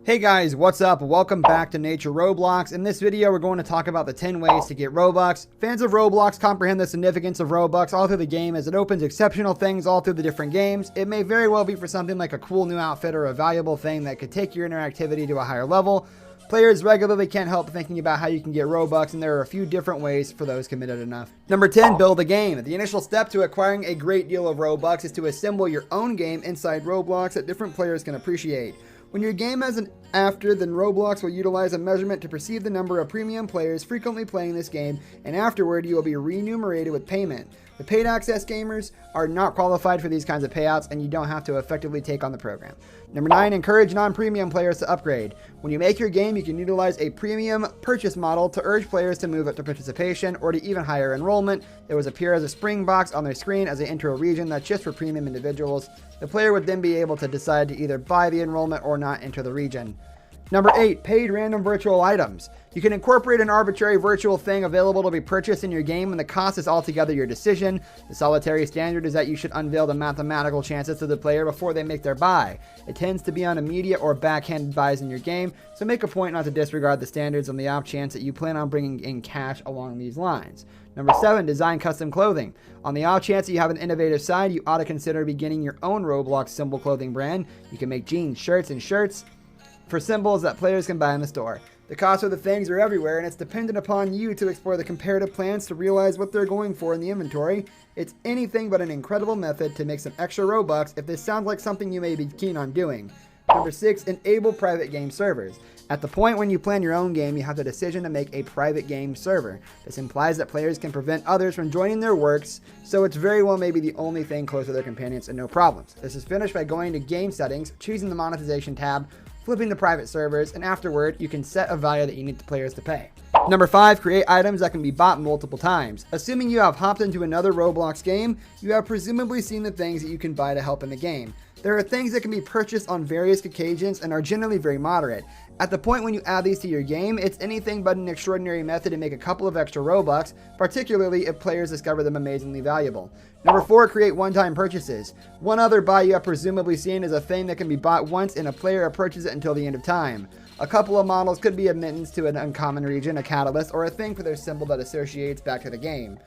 Hey guys, what's up? Welcome back to Nature Roblox. In this video, we're going to talk about the 10 ways to get Robux. Fans of Roblox comprehend the significance of Robux all through the game as it opens exceptional things all through the different games. It may very well be for something like a cool new outfit or a valuable thing that could take your interactivity to a higher level. Players regularly can't help thinking about how you can get Robux, and there are a few different ways for those committed enough. Number 10, build a game. The initial step to acquiring a great deal of Robux is to assemble your own game inside Roblox that different players can appreciate. When your game has an after, then Roblox will utilize a measurement to perceive the number of premium players frequently playing this game, and afterward you will be remunerated with payment. The paid access gamers are not qualified for these kinds of payouts, and you don't have to effectively take on the program. Number 9, encourage non-premium players to upgrade. When you make your game, you can utilize a premium purchase model to urge players to move up to participation or to even higher enrollment. It will appear as a spring box on their screen as they enter a region that's just for premium individuals. The player would then be able to decide to either buy the enrollment or not enter the region. Number 8, paid random virtual items. You can incorporate an arbitrary virtual thing available to be purchased in your game, and the cost is altogether your decision. The solitary standard is that you should unveil the mathematical chances to the player before they make their buy. It tends to be on immediate or backhanded buys in your game, so make a point not to disregard the standards on the off chance that you plan on bringing in cash along these lines. Number 7, design custom clothing. On the off chance that you have an innovative side, you ought to consider beginning your own Roblox symbol clothing brand. You can make jeans, shirts, and shirts for symbols that players can buy in the store. The cost of the things are everywhere, and it's dependent upon you to explore the comparative plans to realize what they're going for in the inventory. It's anything but an incredible method to make some extra Robux if this sounds like something you may be keen on doing. Number 6, enable private game servers. At the point when you plan your own game, you have the decision to make a private game server. This implies that players can prevent others from joining their works, so it's very well maybe the only thing close to their companions and no problems. This is finished by going to game settings, choosing the monetization tab, flipping the private servers, and afterward you can set a value that you need the players to pay. Number 5, create items that can be bought multiple times. Assuming you have hopped into another Roblox game, you have presumably seen the things that you can buy to help in the game. There are things that can be purchased on various occasions and are generally very moderate. At the point when you add these to your game, it's anything but an extraordinary method to make a couple of extra Robux, particularly if players discover them amazingly valuable. Number 4, create one-time purchases. One other buy you have presumably seen is a thing that can be bought once and a player approaches it until the end of time. A couple of models could be admittance to an uncommon region, a catalyst, or a thing for their symbol that associates back to the game.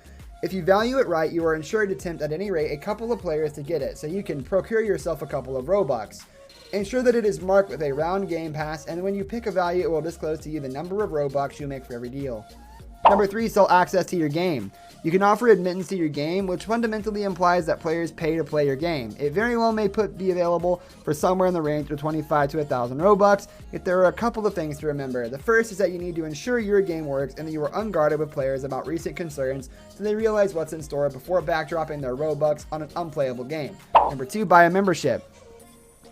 If you value it right, you are ensured to tempt at any rate a couple of players to get it, so you can procure yourself a couple of Robux. Ensure that it is marked with a round game pass, and when you pick a value, it will disclose to you the number of Robux you make for every deal. Number 3, sell access to your game. You can offer admittance to your game, which fundamentally implies that players pay to play your game. It very well may be available for somewhere in the range of 25 to 1,000 Robux, yet there are a couple of things to remember. The first is that you need to ensure your game works and that you are unguarded with players about recent concerns so they realize what's in store before backdropping their Robux on an unplayable game. Number 2, buy a membership.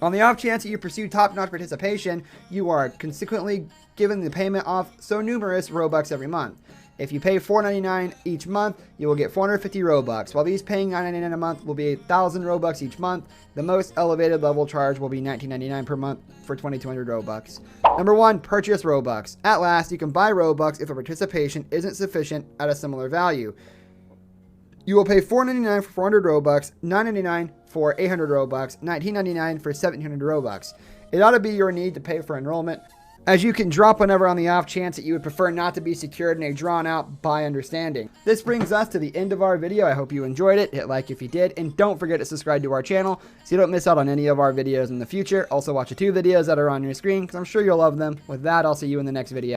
On the off chance that you pursue top-notch participation, you are consequently given the payment of so numerous Robux every month. If you pay $4.99 each month, you will get 450 Robux, while these paying $9.99 a month will be 1,000 Robux each month. The most elevated level charge will be $19.99 per month for 2,200 Robux. Number 1, purchase Robux. At last, you can buy Robux if a participation isn't sufficient at a similar value. You will pay $4.99 for 400 Robux, $9.99 for 800 Robux, $19.99 for 1,700 Robux. It ought to be your need to pay for enrollment, as you can drop whenever on the off chance that you would prefer not to be secured in a drawn out buy understanding. This brings us to the end of our video. I hope you enjoyed it. Hit like if you did, and don't forget to subscribe to our channel so you don't miss out on any of our videos in the future. Also watch the 2 videos that are on your screen because I'm sure you'll love them. With that, I'll see you in the next video.